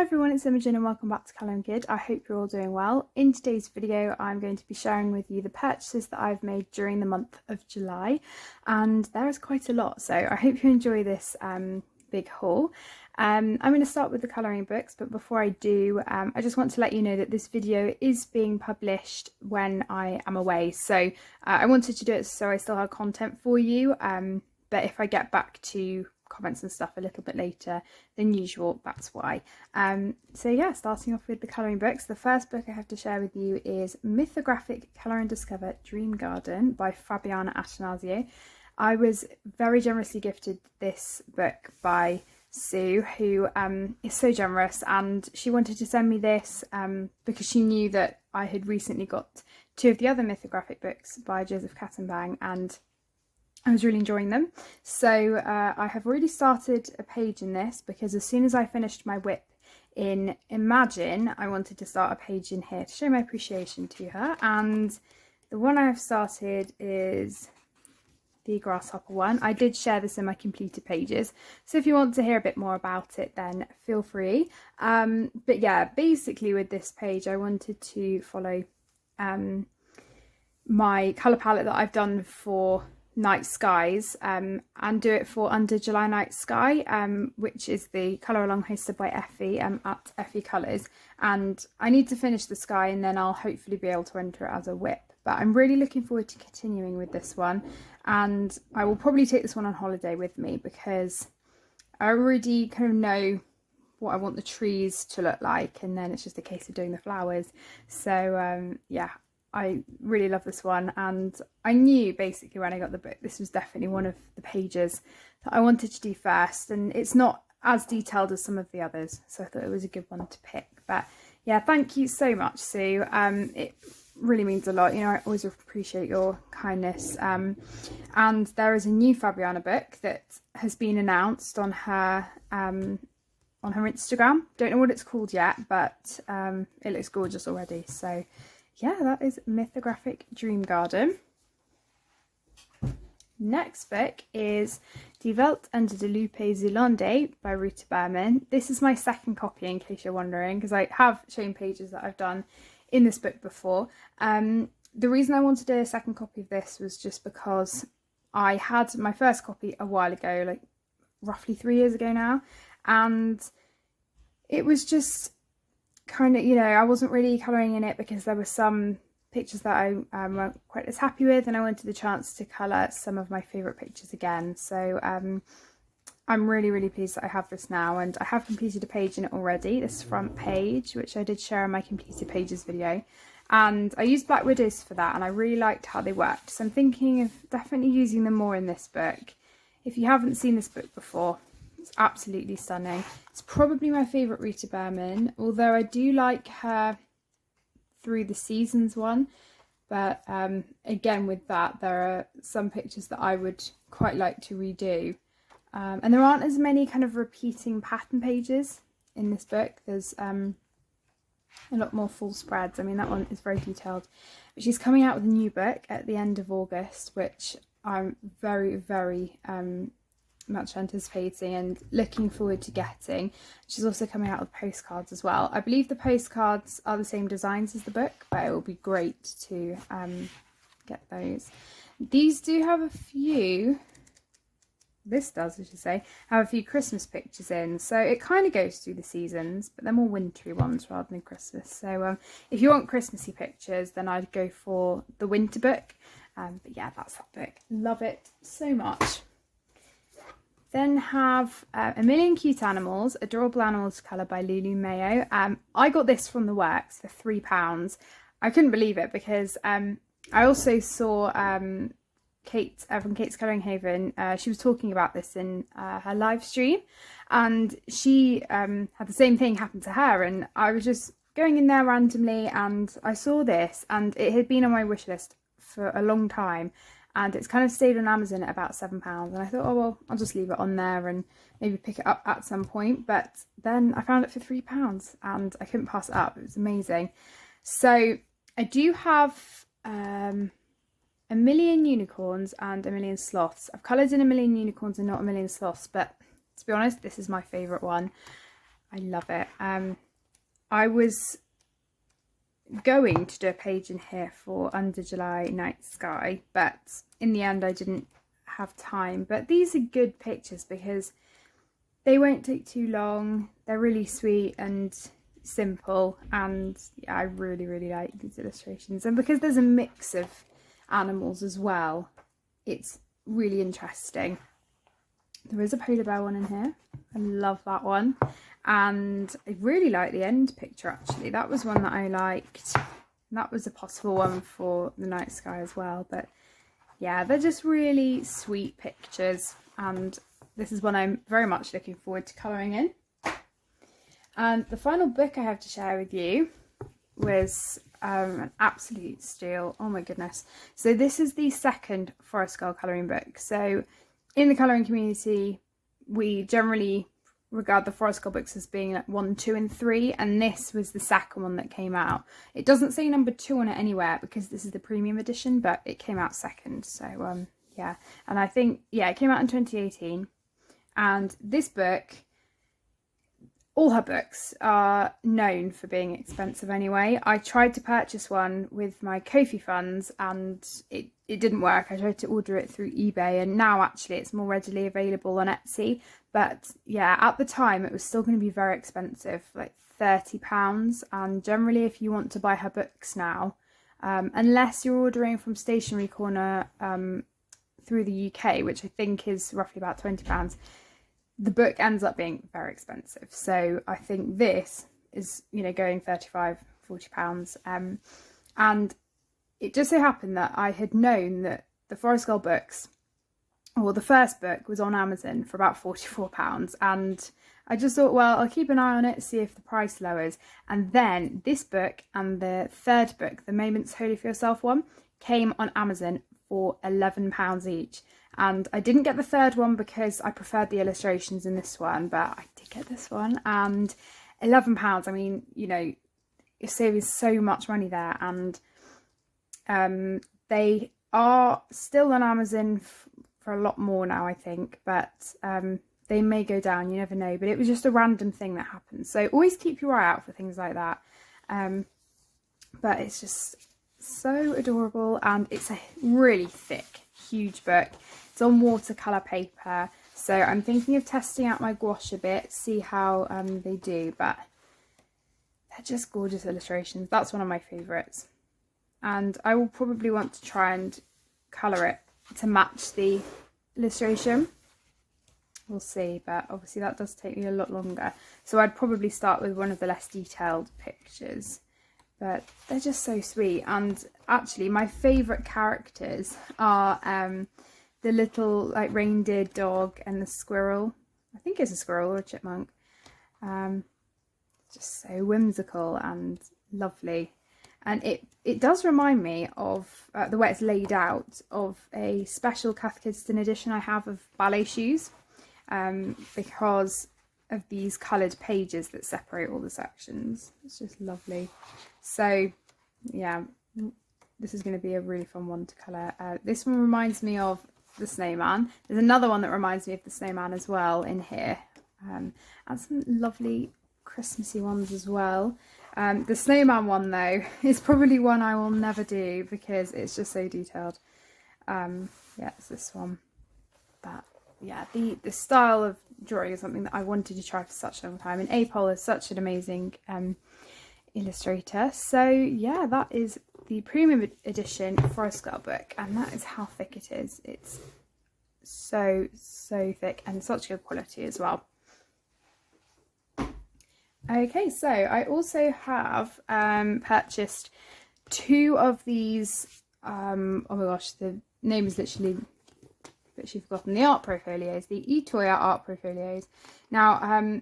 everyone, it's Imogen and welcome back to Colouring Kid. I hope you're all doing well. In today's video I'm going to be sharing with you the purchases that I've made during the month of July, and there is quite a lot, so I hope you enjoy this big haul. I'm going to start with the colouring books, but before I do, I just want to let you know that this video is being published when I am away, so I wanted to do it so I still have content for you, but if I get back to comments and stuff a little bit later than usual, that's why. So yeah, starting off with the colouring books, the first book I have to share with you is Mythographic Colour and Discover Dream Garden by Fabiana Attanasio. I was very generously gifted this book by Sue, who is so generous, and she wanted to send me this because she knew that I had recently got two of the other mythographic books by Joseph Kattenbang, and I was really enjoying them. So I have already started a page in this because as soon as I finished my whip in Imagine, I wanted to start a page in here to show my appreciation to her. And the one I have started is the grasshopper one. I did share this in my completed pages, so if you want to hear a bit more about it, then feel free. But yeah, basically with this page, I wanted to follow my colour palette that I've done for Night Skies and do it for Under July Night Sky, which is the colour along hosted by Effie at Effie Colours, and I need to finish the sky and then I'll hopefully be able to enter it as a whip. But I'm really looking forward to continuing with this one, and I will probably take this one on holiday with me because I already kind of know what I want the trees to look like, and then it's just a case of doing the flowers. So yeah, I really love this one, and I knew basically when I got the book this was definitely one of the pages that I wanted to do first, and it's not as detailed as some of the others, so I thought it was a good one to pick. But yeah, thank you so much, Sue. It really means a lot, you know, I always appreciate your kindness. And there is a new Fabiana book that has been announced on her Instagram. Don't know what it's called yet, but it looks gorgeous already. So yeah, that is Mythographic Dream Garden. Next book is Die Welt unter der Lupe Zélande by Rita Berman. This is my second copy, in case you're wondering, because I have shown pages that I've done in this book before. The reason I wanted a second copy of this was just because I had my first copy a while ago, like roughly 3 years ago now, and it was just kind of, you know, I wasn't really colouring in it because there were some pictures that I weren't quite as happy with, and I wanted the chance to colour some of my favourite pictures again. So I'm really pleased that I have this now, and I have completed a page in it already, this front page, which I did share in my completed pages video, and I used Black Widows for that, and I really liked how they worked, so I'm thinking of definitely using them more in this book. If you haven't seen this book before, it's absolutely stunning. It's probably my favourite Rita Berman, although I do like her Through the Seasons one, but again with that there are some pictures that I would quite like to redo. And there aren't as many kind of repeating pattern pages in this book. There's a lot more full spreads. I mean, that one is very detailed. But she's coming out with a new book at the end of August, which I'm very much anticipating and looking forward to getting. She's also coming out with postcards as well. I believe the postcards are the same designs as the book, but it will be great to get those. These do have a few... This does, I should say, have a few Christmas pictures in, so it kind of goes through the seasons, but they're more wintry ones rather than Christmas. So if you want Christmassy pictures, then I'd go for the winter book. But yeah, that's that book. Love it so much. Then have A Million Cute Animals, Adorable Animals to Colour by Lulu Mayo. I got this from the works for £3. I couldn't believe it because I also saw Kate from Kate's Colouring Haven. She was talking about this in her live stream, and she had the same thing happen to her, and I was just going in there randomly and I saw this, and it had been on my wish list for a long time, and it's kind of stayed on Amazon at about £7, and I thought, oh well, I'll just leave it on there and maybe pick it up at some point. But then I found it for £3 and I couldn't pass it up. It was amazing. So I do have A Million Unicorns and A Million Sloths. I've coloured in A Million Unicorns and not A Million Sloths, but to be honest, this is my favourite one. I love it. I was going to do a page in here for Under July Night Sky, but in the end I didn't have time. But these are good pictures because they won't take too long. They're really sweet and simple, and yeah, I really like these illustrations. And because there's a mix of animals as well, it's really interesting. There is a polar bear one in here. I love that one. And I really like the end picture, actually. That was one that I liked. That was a possible one for the night sky as well. But yeah, they're just really sweet pictures. And this is one I'm very much looking forward to colouring in. And the final book I have to share with you was an absolute steal. Oh my goodness. So this is the second Forest Girl colouring book. So in the colouring community, we generally regard the Forest Girl books as being like 1, 2 and 3, and this was the second one that came out. It doesn't say number 2 on it anywhere because this is the premium edition, but it came out second. So yeah, and I think, yeah, it came out in 2018. And this book, all her books are known for being expensive anyway. I tried to purchase one with my Ko-fi funds and it didn't work. I tried to order it through eBay, and now actually it's more readily available on Etsy. But yeah, at the time it was still going to be very expensive, like £30. And generally if you want to buy her books now, unless you're ordering from Stationery Corner through the UK, which I think is roughly about £20, the book ends up being very expensive. So I think this is, you know, going £35–40. And it just so happened that I had known that the Forest Girl books, or the first book, was on Amazon for about £44, and I just thought, well, I'll keep an eye on it, see if the price lowers. And then this book and the third book, the Moments Holy for Yourself one, came on Amazon for £11 each. And I didn't get the third one because I preferred the illustrations in this one, but I did get this one. And £11, I mean, you know, you're saving so much money there. And they are still on Amazon for a lot more now, I think, but they may go down, you never know. But it was just a random thing that happened, so always keep your eye out for things like that. But it's just so adorable, and it's a really thick, huge book. It's on watercolour paper, so I'm thinking of testing out my gouache a bit, see how they do. But they're just gorgeous illustrations. That's one of my favourites, and I will probably want to try and colour it to match the illustration. We'll see, but obviously that does take me a lot longer, so I'd probably start with one of the less detailed pictures. But they're just so sweet. And actually my favourite characters are the little like reindeer dog and the squirrel. I think it's a squirrel or a chipmunk. Just so whimsical and lovely. And it does remind me of the way it's laid out of a special Cath Kidston edition I have of ballet shoes, because of these coloured pages that separate all the sections. It's just lovely. So yeah, this is going to be a really fun one to colour. This one reminds me of the snowman. There's another one that reminds me of the snowman as well in here, and some lovely Christmassy ones as well. The snowman one though is probably one I will never do because it's just so detailed. Yeah, it's this one. But yeah, the style of drawing is something that I wanted to try for such a long time, and Apol is such an amazing illustrator. So yeah, that is the premium edition Forest Girl book, and that is how thick it is. It's so thick and such good quality as well. Okay, so I also have purchased 2 of these, oh my gosh, the name is literally forgotten, the art portfolios, the eToya art portfolios. Now,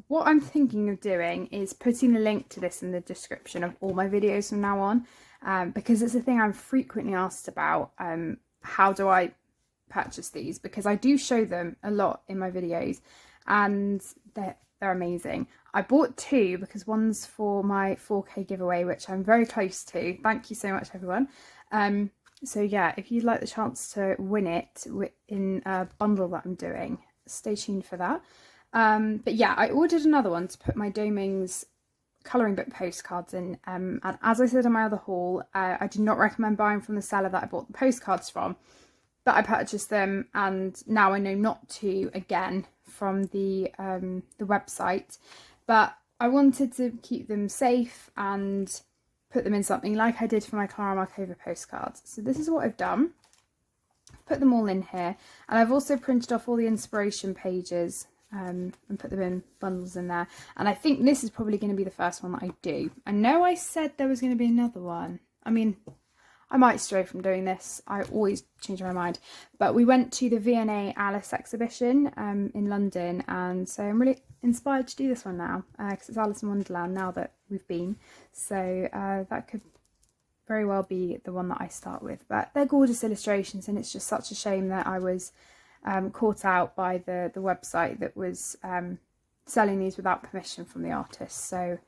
what I'm thinking of doing is putting the link to this in the description of all my videos from now on, because it's a thing I'm frequently asked about. How do I purchase these? Because I do show them a lot in my videos, and they're amazing. I bought 2 because one's for my 4K giveaway, which I'm very close to. Thank you so much, everyone. So yeah, if you'd like the chance to win it in a bundle that I'm doing, stay tuned for that. But yeah, I ordered another one to put my Doming's colouring book postcards in, and as I said in my other haul, I did not recommend buying from the seller that I bought the postcards from, but I purchased them, and now I know not to again from the website. But I wanted to keep them safe and put them in something like I did for my Clara Markova postcards. So this is what I've done. Put them all in here, and I've also printed off all the inspiration pages and put them in bundles in there. And I think this is probably going to be the first one that I do. I know I said there was going to be another one. I mean, I might stray from doing this. I always change my mind. But we went to the V&A Alice exhibition in London, and so I'm really inspired to do this one now because it's Alice in Wonderland now that we've been. So that could very well be the one that I start with. But they're gorgeous illustrations, and it's just such a shame that I was caught out by the website that was selling these without permission from the artist. So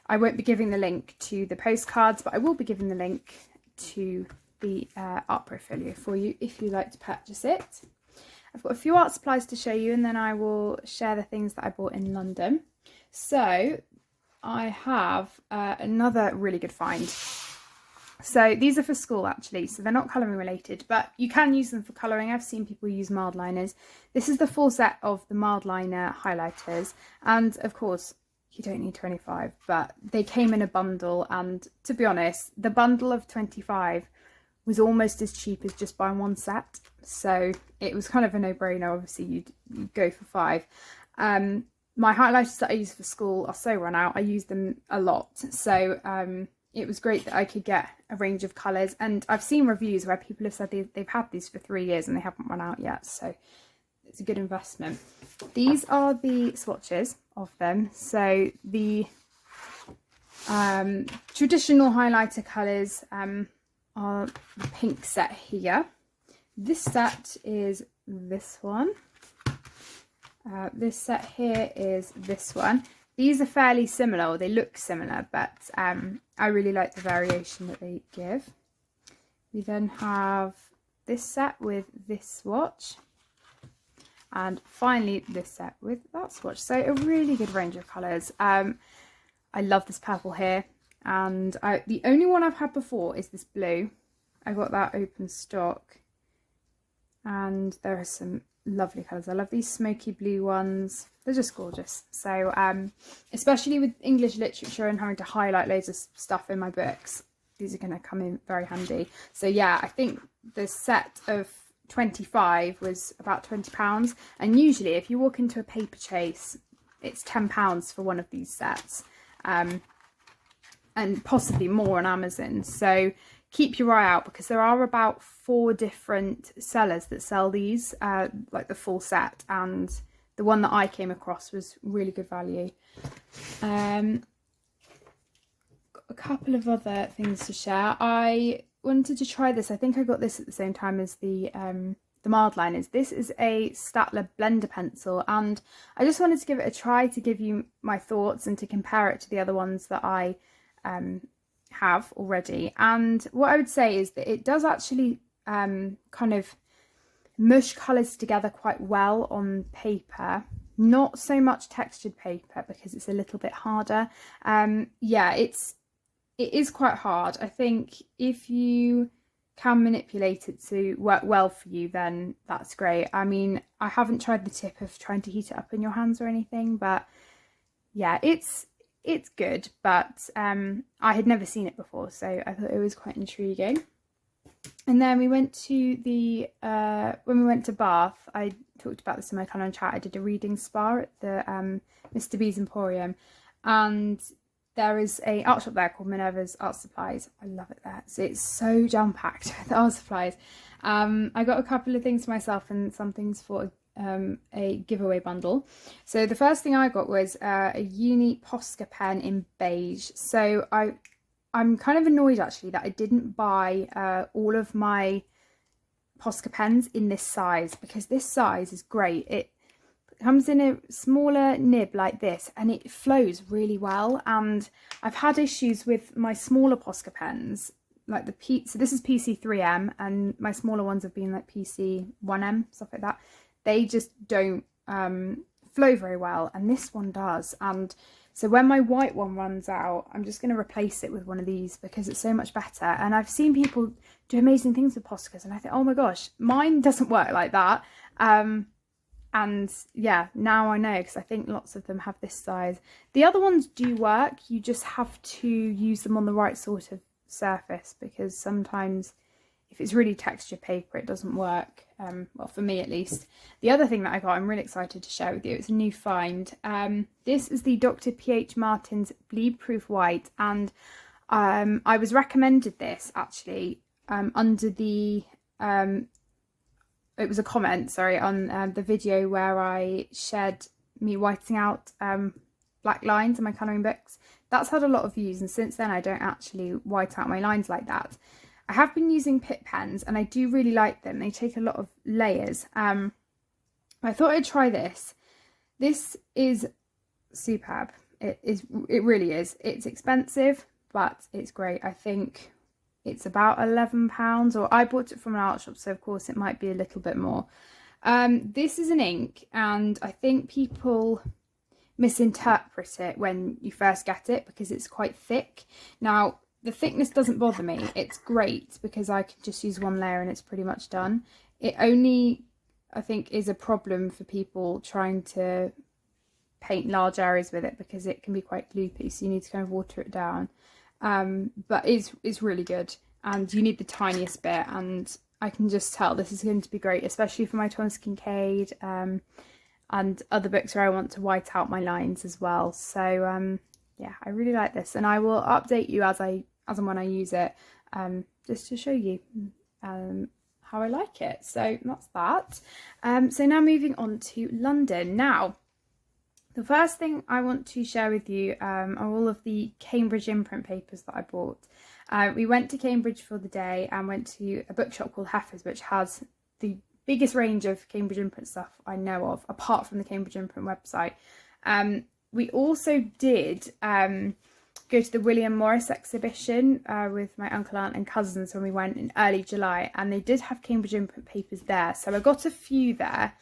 I won't be giving the link to the postcards, but I will be giving the link to the art portfolio for you if you'd like to purchase it. I've got a few art supplies to show you, and then I will share the things that I bought in London. So I have another really good find. So these are for school actually, so they're not colouring related, but you can use them for colouring. I've seen people use mild liners. This is the full set of the mild liner highlighters, and of course you don't need 25, but they came in a bundle, and to be honest, the bundle of 25 was almost as cheap as just buying one set, so it was kind of a no-brainer. Obviously you'd go for 5. My highlighters that I use for school are so run out. I use them a lot, so it was great that I could get a range of colours, and I've seen reviews where people have said they've had these for 3 years and they haven't run out yet, so it's a good investment. These are the swatches of them. So the traditional highlighter colours are the pink set here. This set is this one. This set here is this one. These are fairly similar, or they look similar, but I really like the variation that they give. We then have this set with this swatch, and finally this set with that swatch. So a really good range of colours. I love this purple here, and the only one I've had before is this blue. I got that open stock, and there are some lovely colours. I love these smoky blue ones. They're just gorgeous. So especially with English literature and having to highlight loads of stuff in my books, these are going to come in very handy. So yeah, I think the set of 25 was about £20, and usually if you walk into a paper chase it's £10 for one of these sets, and possibly more on Amazon. So keep your eye out, because there are about 4 different sellers that sell these, like the full set, and the one that I came across was really good value. Got a couple of other things to share. I wanted to try this. I think I got this at the same time as the mild liners. This is a Staedtler blender pencil, and I just wanted to give it a try to give you my thoughts and to compare it to the other ones that I have already. And what I would say is that it does actually kind of mush colours together quite well on paper. Not so much textured paper because it's a little bit harder. Yeah, it is quite hard. I think if you can manipulate it to work well for you, then that's great. I mean, I haven't tried the tip of trying to heat it up in your hands or anything, but yeah, it's good. But I had never seen it before, so I thought it was quite intriguing. And then we went to the when we went to Bath, I talked about this in my Canon chat, I did a reading spa at the Mr. B's Emporium, and there is a art shop there called Minerva's Art Supplies. I love it there. So it's so jam-packed with art supplies. I got a couple of things for myself and some things for a giveaway bundle. So the first thing I got was a uni Posca pen in beige. So I'm kind of annoyed actually that I didn't buy all of my Posca pens in this size, because this size is great. It comes in a smaller nib like this and it flows really well, and I've had issues with my smaller Posca pens, like so this is PC3M, and my smaller ones have been like PC1M, stuff like that. They just don't flow very well, and this one does. And so when my white one runs out, I'm just going to replace it with one of these because it's so much better. And I've seen people do amazing things with Poscas, and I think, oh my gosh, mine doesn't work like that. And yeah, now I know, because I think lots of them have this size. The other ones do work, you just have to use them on the right sort of surface, because sometimes if it's really textured paper, it doesn't work. Well, for me at least. The other thing that I got, I'm really excited to share with you. It's a new find. This is the Dr. P.H. Martin's Bleed Proof White, and I was recommended this actually under the it was a comment, sorry, on the video where I shared me whiting out black lines in my colouring books. That's had a lot of views, and since then I don't actually white out my lines like that. I have been using Pitt pens, and I do really like them. They take a lot of layers. I thought I'd try this. This is superb. It really is. It's expensive, but it's great. I think it's about £11, or I bought it from an art shop, so of course it might be a little bit more. This is an ink, and I think people misinterpret it when you first get it because it's quite thick. Now, the thickness doesn't bother me. It's great because I can just use one layer and it's pretty much done. It only, I think, is a problem for people trying to paint large areas with it because it can be quite gloopy, so you need to kind of water it down. But it's really good, and you need the tiniest bit, and I can just tell this is going to be great, especially for my Thomas Kincaid and other books where I want to white out my lines as well. So yeah, I really like this, and I will update you as and when I use it, just to show you how I like it. So that's that. So now moving on to London. Now, the first thing I want to share with you are all of the Cambridge imprint papers that I bought. We went to Cambridge for the day and went to a bookshop called Heifer's, which has the biggest range of Cambridge imprint stuff I know of, apart from the Cambridge imprint website. We also did go to the William Morris exhibition with my uncle, aunt and cousins when we went in early July, and they did have Cambridge imprint papers there. So I got a few there,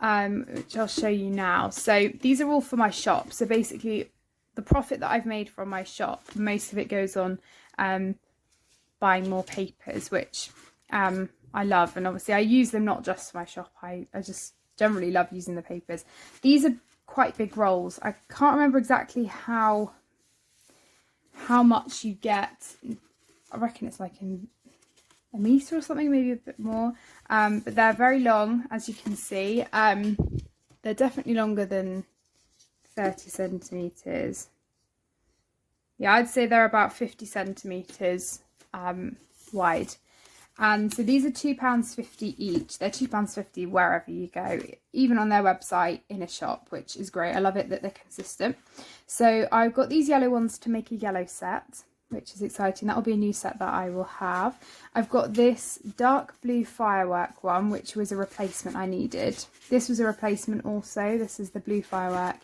which I'll show you now. So these are all for my shop. So basically the profit that I've made from my shop, most of it goes on buying more papers, which I love. And obviously I use them not just for my shop. I just generally love using the papers. These are quite big rolls. I can't remember exactly how much you get. I reckon it's like a metre or something, maybe a bit more. But they're very long, as you can see. They're definitely longer than 30 centimetres. Yeah, I'd say they're about 50 centimetres wide. And so these are £2.50 each. They're £2.50 wherever you go, even on their website, in a shop, which is great. I love it that they're consistent. So I've got these yellow ones to make a yellow set, which is exciting. That'll be a new set that I will have. I've got this dark blue firework one, which was a replacement I needed. This was a replacement also. This is the blue firework.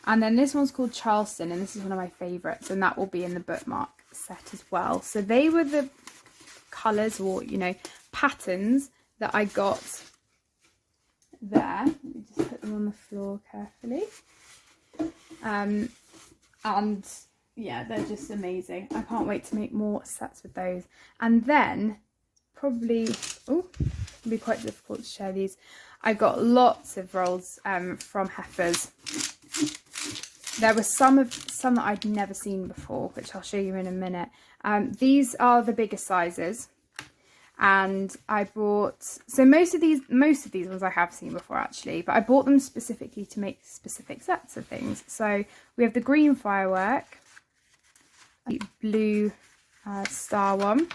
And then this one's called Charleston, and this is one of my favourites, and that will be in the bookmark set as well. So they were the colours, or patterns, that I got there. Let me just put them on the floor carefully. And yeah, they're just amazing. I can't wait to make more sets with those. And then probably, it'll be quite difficult to share these. I got lots of rolls from Heifer's. There were some that I'd never seen before, which I'll show you in a minute. These are the bigger sizes, and I bought, so most of these ones I have seen before actually, but I bought them specifically to make specific sets of things. So we have the green firework, the blue star one.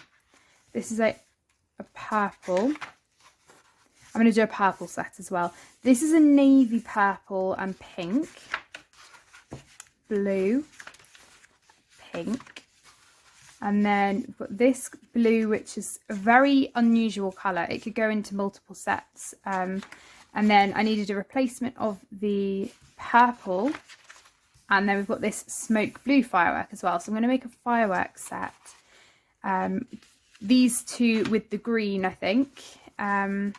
This is a purple. I'm going to do a purple set as well. This is a navy purple and pink, blue, pink, and then we've got this blue, which is a very unusual colour. It could go into multiple sets. And then I needed a replacement of the purple, and then we've got this smoke blue firework as well. So I'm going to make a firework set. These two with the green, I think. And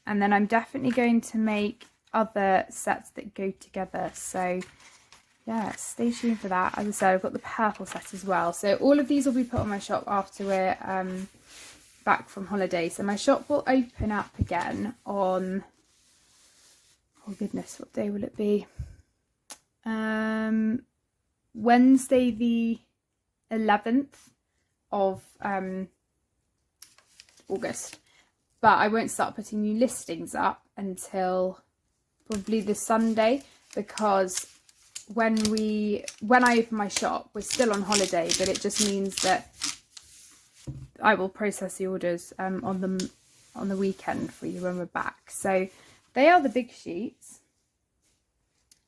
then I'm definitely going to make other sets that go together. So yeah, stay tuned for that. As I said, I've got the purple set as well. So all of these will be put on my shop after we're back from holiday. So my shop will open up again on, oh goodness, what day will it be? Wednesday the 11th of August. But I won't start putting new listings up until probably the Sunday, because when I open my shop, we're still on holiday, but it just means that I will process the orders on the weekend for you when we're back. So they are the big sheets,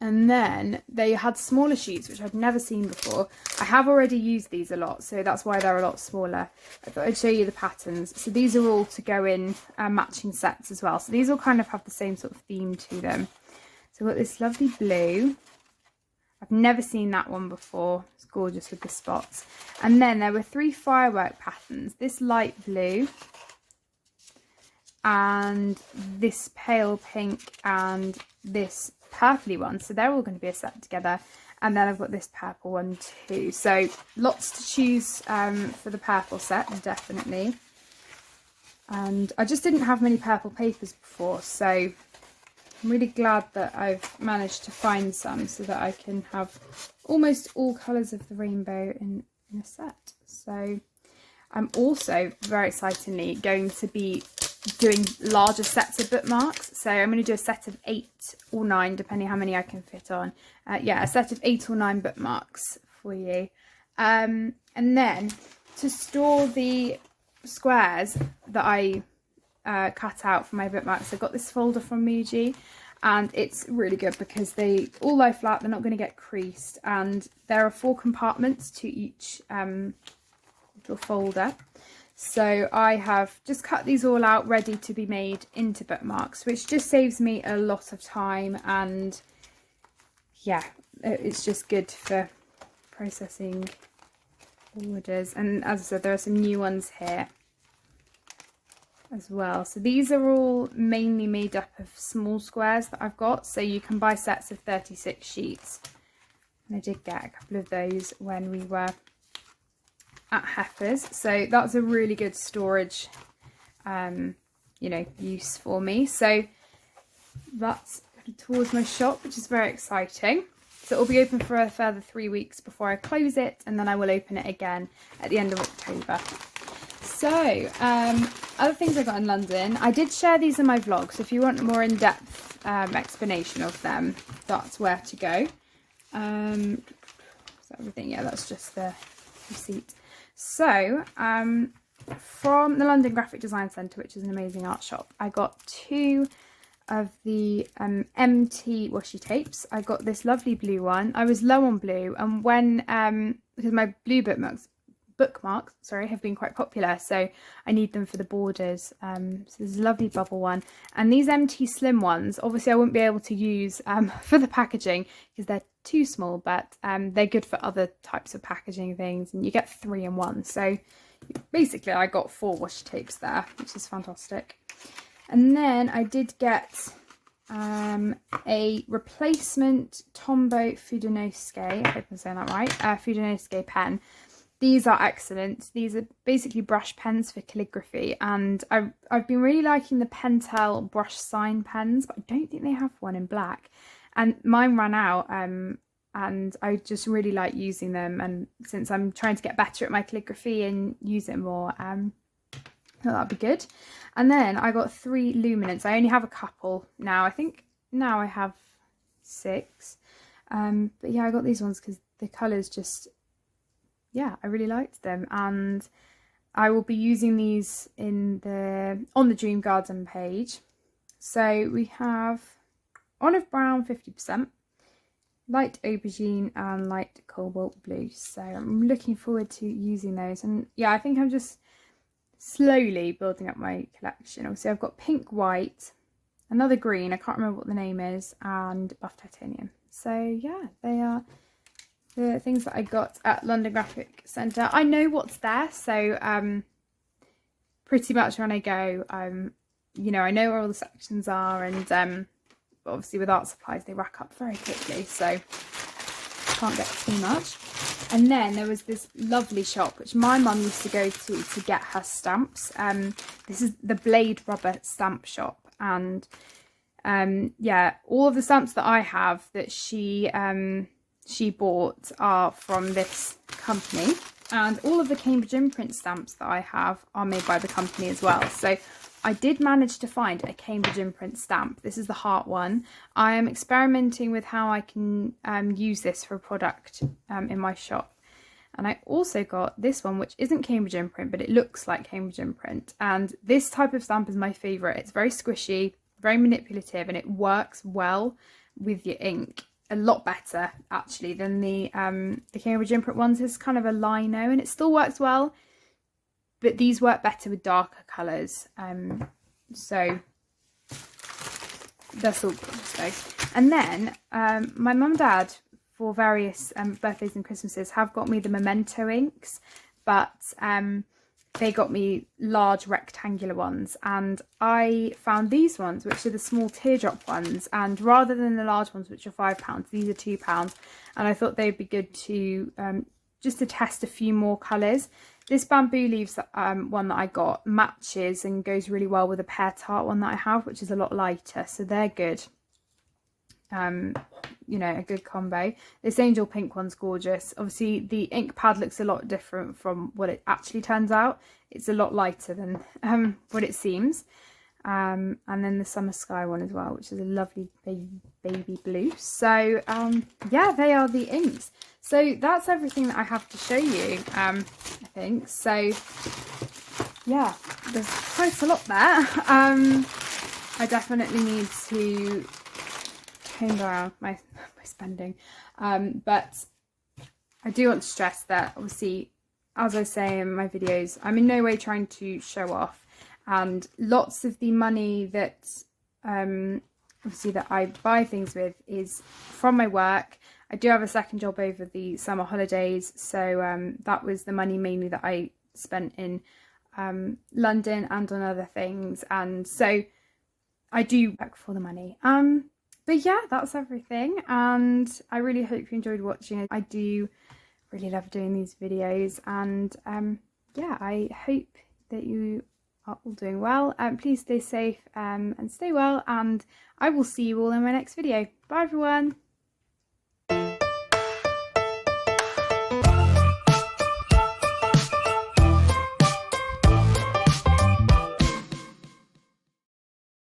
and then they had smaller sheets which I've never seen before. I have already used these a lot, so that's why they're a lot smaller. I thought I'd show you the patterns. So these are all to go in matching sets as well. So these all kind of have the same sort of theme to them. So I've got this lovely blue. I've never seen that one before. It's gorgeous with the spots. And then there were 3 firework patterns. This light blue, and this pale pink, and this purpley one. So they're all going to be a set together. And then I've got this purple one too. So lots to choose for the purple set, definitely. And I just didn't have many purple papers before, so I'm really glad that I've managed to find some so that I can have almost all colours of the rainbow in a set. So I'm also, very excitingly, going to be doing larger sets of bookmarks. So I'm going to do a set of 8 or 9, depending how many I can fit on. Yeah, a set of 8 or 9 bookmarks for you. And then to store the squares that I cut out for my bookmarks, I've got this folder from Muji, and it's really good because they all lie flat, they're not going to get creased, and there are 4 compartments to each little folder. So I have just cut these all out ready to be made into bookmarks, which just saves me a lot of time, and yeah, it's just good for processing orders. And as I said, there are some new ones here as well. So these are all mainly made up of small squares that I've got, so you can buy sets of 36 sheets, and I did get a couple of those when we were at Heifers, so that's a really good storage use for me. So that's towards my shop, which is very exciting. So it will be open for a further 3 weeks before I close it, and then I will open it again at the end of October. So other things I got in London, I did share these in my vlog, so if you want a more in-depth explanation of them, that's where to go. Is that everything? Yeah, that's just the receipt. So from the London Graphic Design Centre, which is an amazing art shop, I got 2 of the MT washi tapes. I got this lovely blue one. I was low on blue, and when because my blue bookmarks have been quite popular, so I need them for the borders. So there's a lovely bubble one, and these MT slim ones, obviously I wouldn't be able to use for the packaging because they're too small, but they're good for other types of packaging things, and you get 3 in 1. So basically I got 4 washi tapes there, which is fantastic. And then I did get a replacement Tombow Fudenosuke, I hope I'm saying that right, Fudenosuke pen. These are excellent. These are basically brush pens for calligraphy, and I've been really liking the Pentel brush sign pens, but I don't think they have one in black. And mine ran out, and I just really like using them. And since I'm trying to get better at my calligraphy and use it more, I thought that'd be good. And then I got 3 luminants. I only have a couple now. I think now I have 6. But yeah, I got these ones because the colours just, yeah, I really liked them, and I will be using these on the Dream Garden page. So we have olive brown 50%, light aubergine, and light cobalt blue. So I'm looking forward to using those, and yeah, I think I'm just slowly building up my collection. Obviously I've got pink, white, another green, I can't remember what the name is, and buff titanium. So yeah, they are the things that I got at London Graphic Centre. I know what's there, so pretty much when I go, I know where all the sections are, and but obviously with art supplies they rack up very quickly, so can't get too much. And then there was this lovely shop which my mum used to go to get her stamps. This is the Blade Rubber Stamp Shop, and yeah, all of the stamps that I have that she bought are from this company, and all of the Cambridge Imprint stamps that I have are made by the company as well. So I did manage to find a Cambridge Imprint stamp. This is the heart one. I am experimenting with how I can use this for a product in my shop. And I also got this one, which isn't Cambridge Imprint, but it looks like Cambridge Imprint. And this type of stamp is my favourite. It's very squishy, very manipulative, and it works well with your ink. A lot better, actually, than the Cambridge Imprint ones. It's kind of a lino, and it still works well, but these work better with darker colours. So that's all good. So, and then my mum and dad, for various birthdays and Christmases, have got me the Memento inks, but they got me large rectangular ones, and I found these ones, which are the small teardrop ones, and rather than the large ones, which are £5, these are £2, and I thought they'd be good to just to test a few more colours. This bamboo leaves one that I got matches and goes really well with a pear tart one that I have, which is a lot lighter, so they're good. You know, a good combo. This angel pink one's gorgeous. Obviously the ink pad looks a lot different from what it actually turns out. It's a lot lighter than what it seems. And then the summer sky one as well, which is a lovely baby blue. So yeah, they are the inks. So that's everything that I have to show you, I think. So yeah, there's quite a lot there. I definitely need to tone down my spending, but I do want to stress that obviously, as I say in my videos, I'm in no way trying to show off, and lots of the money that obviously that I buy things with is from my work. I do have a second job over the summer holidays, so that was the money mainly that I spent in London and on other things, and so I do work for the money. But yeah, that's everything, and I really hope you enjoyed watching it. I do really love doing these videos, and yeah, I hope that you are all doing well. Please stay safe and stay well, and I will see you all in my next video. Bye everyone.